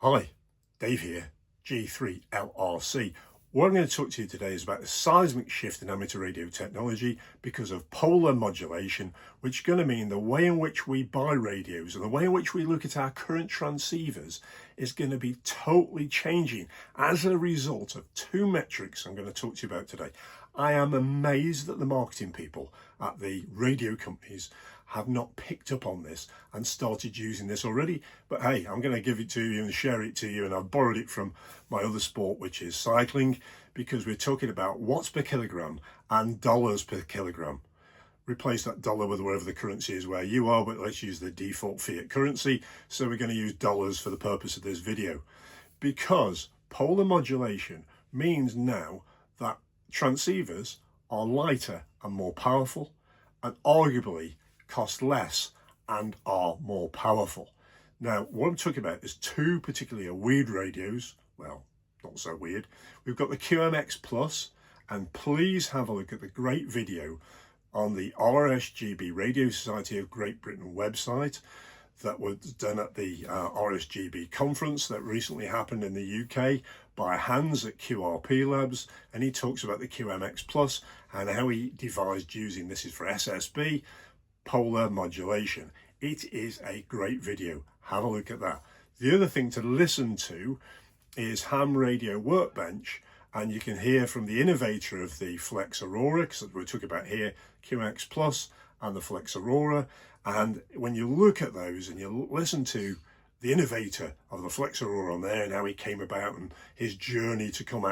Hi, Dave here, G3LRC. What I'm going to talk to you today is about the seismic shift in amateur radio technology because of polar modulation, which is going to mean the way in which we buy radios and the way in which we look at our current transceivers is going to be totally changing as a result of two metrics I'm going to talk to you about today. I am amazed that the marketing people at the radio companies have not picked up on this and started using this already. But hey, I'm going to give it to you and share it to you, and I've borrowed it from my other sport, which is cycling, because we're talking about watts per kilogram and dollars per kilogram. Replace that dollar with whatever the currency is where you are, but let's use the default fiat currency. So we're going to use dollars for the purpose of this video, because polar modulation means now that transceivers are lighter and more powerful, and arguably cost less and are more powerful. Now, what I'm talking about is two particularly weird radios. Well, not so weird. We've got the QMX Plus, and please have a look at the great video on the RSGB Radio Society of Great Britain website that was done at the RSGB conference that recently happened in the UK by Hans at QRP Labs, and he talks about the QMX Plus and how he devised using, this is for SSB, polar modulation. It is a great video. Have a look at that. The other thing to listen to is Ham Radio Workbench, and you can hear from the innovator of the Flex Aurora, because we're talking about here, QMX Plus and the Flex Aurora. And when you look at those and you listen to the innovator of the Flex Aurora on there and how he came about and his journey to come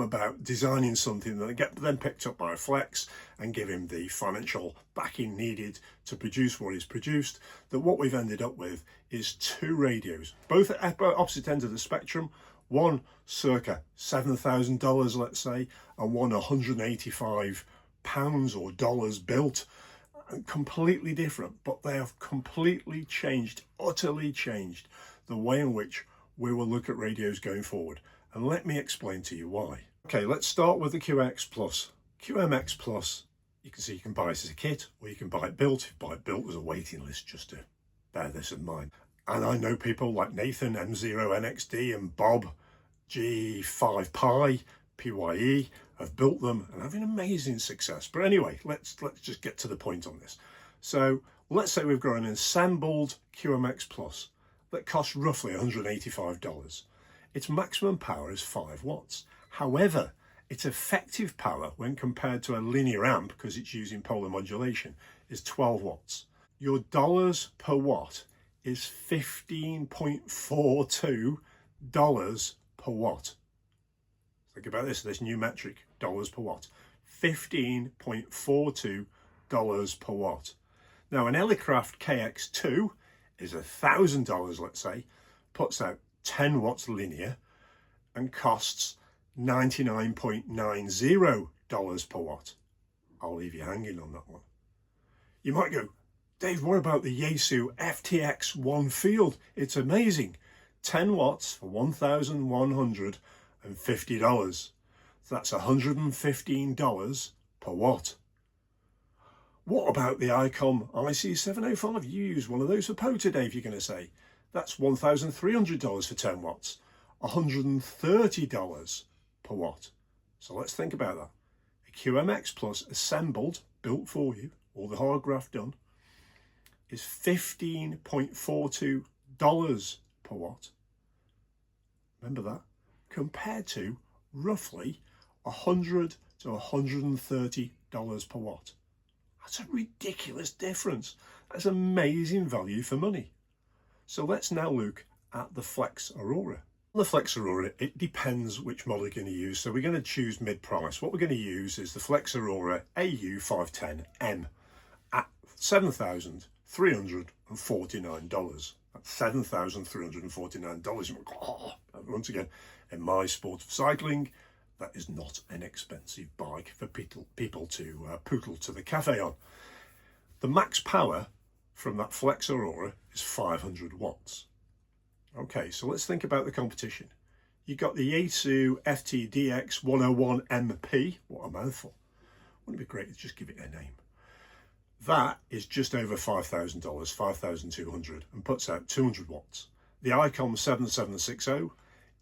about designing something that get then picked up by Flex and give him the financial backing needed to produce what he's produced, that what we've ended up with is two radios, both at opposite ends of the spectrum, one circa $7,000, let's say, and one £185 or dollars built, and completely different, but they have completely changed, utterly changed the way in which we will look at radios going forward. And let me explain to you why. Okay, let's start with the QX Plus. QMX Plus, you can see you can buy it as a kit or you can buy it built. If you buy it built, there's a waiting list, just to bear this in mind. And I know people like Nathan, M0NXD, and Bob, G5 Pi, PYE, have built them and having amazing success. But anyway, let's just get to the point on this. So let's say we've got an assembled QMX Plus that costs roughly $185. Its maximum power is 5 watts. However, its effective power when compared to a linear amp, because it's using polar modulation, is 12 watts. Your dollars per watt is $15.42 per watt. Think about this new metric, dollars per watt. $15.42 per watt. Now, an Elecraft KX2 is $1,000, let's say, puts out 10 watts linear and costs $99.90 per watt. I'll leave you hanging on that one. You might go, Dave, what about the Yaesu FTX1 field? It's amazing. 10 watts for $1,150. That's $115 per watt. What about the ICOM IC705? You use one of those for POTA, Dave, you're going to say. That's $1,300 for 10 watts, $130 per watt. So let's think about that. A QMX Plus assembled, built for you, all the hard graft done, is $15.42 per watt. Remember that? Compared to roughly $100 to $130 per watt. That's a ridiculous difference. That's amazing value for money. So let's now look at the Flex Aurora. The Flex Aurora, it depends which model you're going to use. So we're going to choose mid-price. What we're going to use is the Flex Aurora AU510M at $7,349. That's $7,349. Oh, once again, in my sport of cycling, that is not an expensive bike for people to poodle to the cafe on. The max power from that Flex Aurora is 500 watts. Okay, so let's think about the competition. You got the Yaesu FTDX101MP. What a mouthful. Wouldn't it be great to just give it a name? That is just over $5,000, $5,200, and puts out 200 watts. The ICOM 7760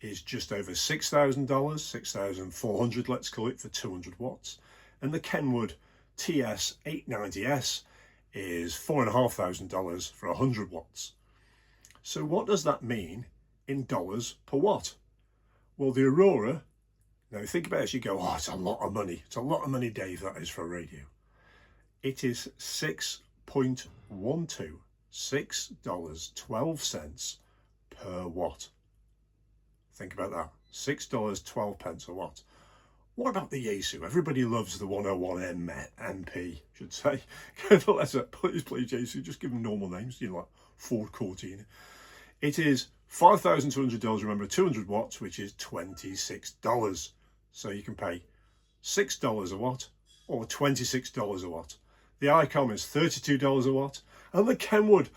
is just over $6,000, 6,400 let's call it, for 200 watts. And the Kenwood TS890S is $4,500 for 100 watts. So what does that mean in dollars per watt? Well, the Aurora, now think about it as you go, oh, it's a lot of money. It's a lot of money, Dave, that is for a radio. It is $6.12, $6.12 per watt. Think about that, $6.12 a watt. What about the Yaesu? Everybody loves the 101 MP, should say. Please, Yaesu, just give them normal names, you know, like Ford Cortina. It is $5,200, remember, 200 watts, which is $26. So you can pay $6 a watt or $26 a watt. The ICOM is $32 a watt, and the Kenwood,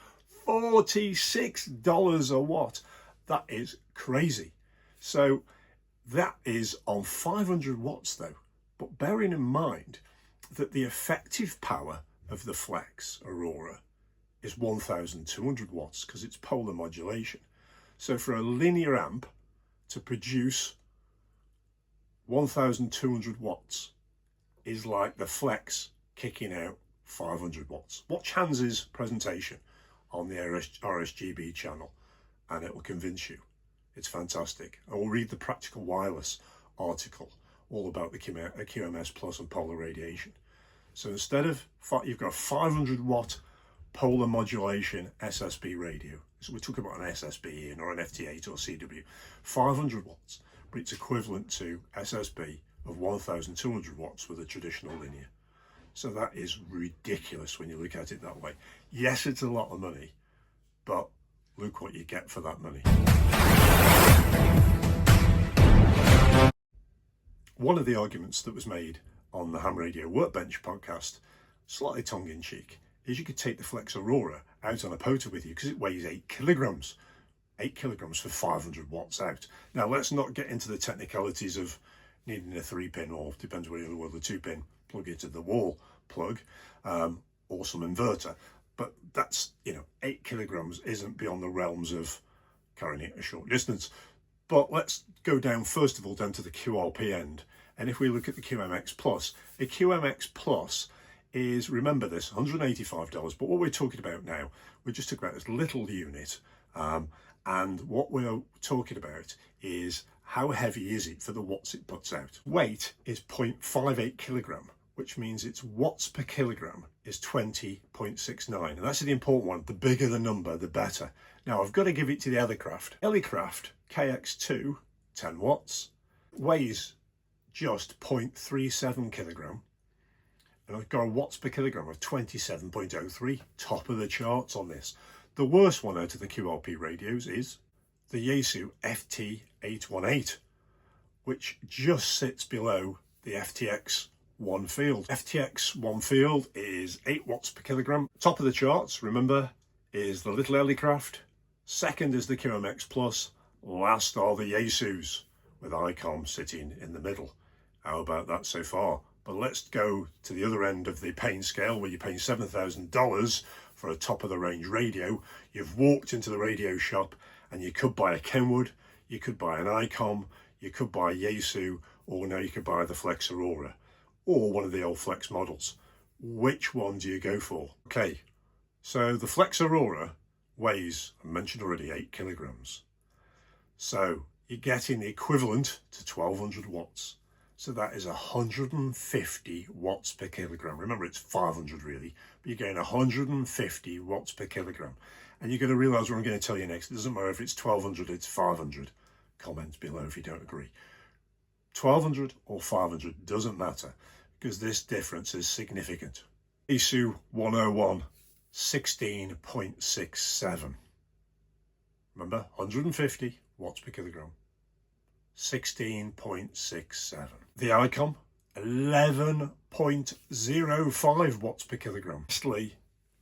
$46 a watt. That is crazy. So that is on 500 watts though, but bearing in mind that the effective power of the Flex Aurora is 1,200 watts because it's polar modulation. So for a linear amp to produce 1,200 watts is like the Flex kicking out 500 watts. Watch Hans's presentation on the RSGB channel and it will convince you. It's fantastic. I will read the Practical Wireless article all about the QMS Plus and polar radiation. So instead of, you've got a 500 watt polar modulation SSB radio. So we're talking about an SSB here, or an FT8 or CW. 500 watts, but it's equivalent to SSB of 1,200 watts with a traditional linear. So that is ridiculous when you look at it that way. Yes, it's a lot of money, but look what you get for that money. One of the arguments that was made on the Ham Radio Workbench podcast, slightly tongue-in-cheek, is you could take the Flex Aurora out on a POTA with you because it weighs 8 kilograms. 8 kilograms for 500 watts out. Now, let's not get into the technicalities of needing a 3-pin, or depends where you want the 2-pin plug into the wall plug, or some inverter. But that's, 8 kilograms isn't beyond the realms of carrying it a short distance. But let's go down, first of all, down to the QRP end. And if we look at the QMX Plus, a QMX Plus is, remember this, $185. But what we're talking about now, we're just talking about this little unit. And what we're talking about is how heavy is it for the watts it puts out. Weight is 0.58 kilogram, which means its watts per kilogram is 20.69. And that's the important one. The bigger the number, the better. Now, I've got to give it to the Ellicraft. Ellicraft KX2, 10 watts, weighs just 0.37 kilogram. And I've got a watts per kilogram of 27.03, top of the charts on this. The worst one out of the QRP radios is the Yaesu FT818, which just sits below the FTX One Field. FTX One Field is 8 watts per kilogram. Top of the charts, remember, is the little Ellicraft. Second is the QMX Plus. Last are the Yaesus, with ICOM sitting in the middle. How about that so far? But let's go to the other end of the pain scale, where you're paying $7,000 for a top-of-the-range radio. You've walked into the radio shop and you could buy a Kenwood, you could buy an ICOM, you could buy a Yaesu, or now you could buy the Flex Aurora, or one of the old Flex models. Which one do you go for? Okay, so the Flex Aurora weighs, I mentioned already, 8 kilograms. So you're getting the equivalent to 1,200 watts. So that is 150 watts per kilogram. Remember, it's 500 really, but you're getting 150 watts per kilogram. And you're going to realize what I'm going to tell you next. It doesn't matter if it's 1,200, it's 500. Comment below if you don't agree. 1,200 or 500 doesn't matter, because this difference is significant. Yaesu 101, 16.67. Remember, 150 watts per kilogram. 16.67. The ICOM, 11.05 watts per kilogram. Lastly,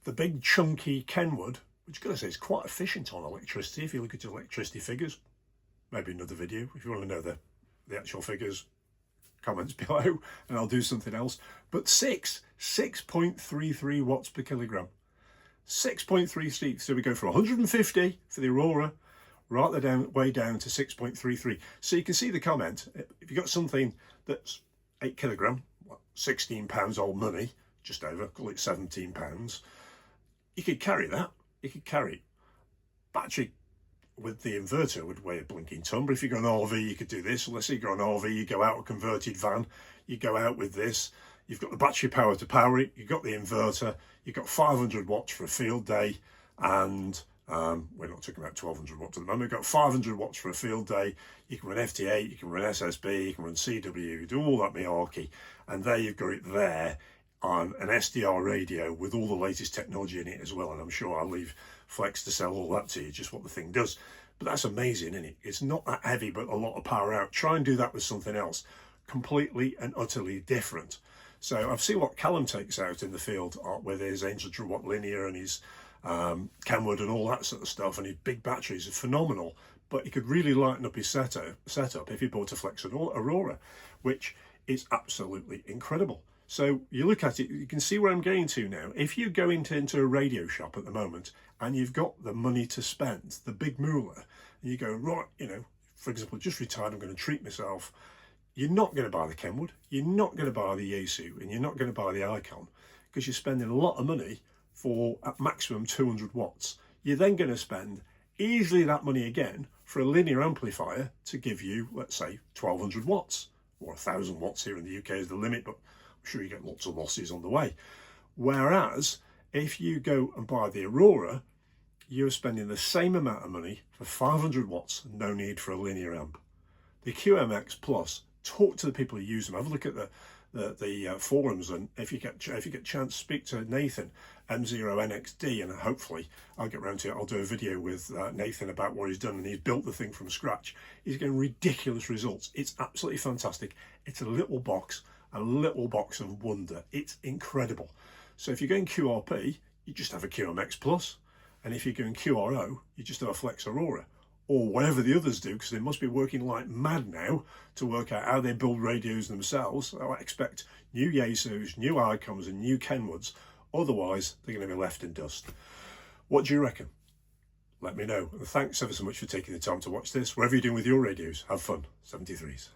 the big chunky Kenwood, which I've got to say is quite efficient on electricity. If you look at electricity figures, maybe another video. If you want to know the actual figures, comments below, and I'll do something else. But 6.33 watts per kilogram. 6.33, so we go from 150 for the Aurora, right the way down to 6.33. So you can see the comment. If you've got something that's 8 kilogram, £16 old money, just over, call it £17, you could carry that. You could carry it. Battery with the inverter would weigh a blinking ton, but if you go on RV, you could do this. Let's say you go on RV, you go out a converted van, you go out with this, you've got the battery power to power it, you've got the inverter, you've got 500 watts for a field day, and we're not talking about 1200 watts at the moment, we've got 500 watts for a field day. You can run FT8, you can run SSB, you can run CW, do all that malarkey, and there you've got it there on an SDR radio with all the latest technology in it as well. And I'm sure I'll leave Flex to sell all that to you, just what the thing does. But that's amazing, isn't it? It's not that heavy, but a lot of power out. Try and do that with something else completely and utterly different. So I've seen what Callum takes out in the field with his 800 watt linear and his Kenwood and all that sort of stuff, and his big batteries are phenomenal. But he could really lighten up his setup if he bought a Flex Aurora, which is absolutely incredible. So you look at it, you can see where I'm going to now. If you go into a radio shop at the moment and you've got the money to spend, the big moolah, and you go, right, you know, for example, just retired, I'm going to treat myself. You're not going to buy the Kenwood, you're not going to buy the Yaesu, and you're not going to buy the Icon, because you're spending a lot of money for at maximum 200 watts. You're then going to spend easily that money again for a linear amplifier to give you, let's say, 1200 watts, or 1000 watts here in the UK is the limit, but I'm sure you get lots of losses on the way. Whereas if you go and buy the Aurora, you're spending the same amount of money for 500 watts, no need for a linear amp. The QMX Plus, talk to the people who use them. Have a look at the forums, and if you get a chance, speak to Nathan M0NXD, and hopefully I'll get around to it. I'll do a video with Nathan about what he's done, and he's built the thing from scratch. He's getting ridiculous results. It's absolutely fantastic. It's a little box of wonder. It's incredible. So if you're going QRP, you just have a QMX Plus, and if you're going QRO, you just have a Flex Aurora, or whatever the others do, because they must be working like mad now to work out how they build radios themselves. I expect new Yaesus, new Icons and new Kenwoods, otherwise they're going to be left in dust. What do you reckon? Let me know. And thanks ever so much for taking the time to watch this. Whatever you're doing with your radios, have fun. 73s.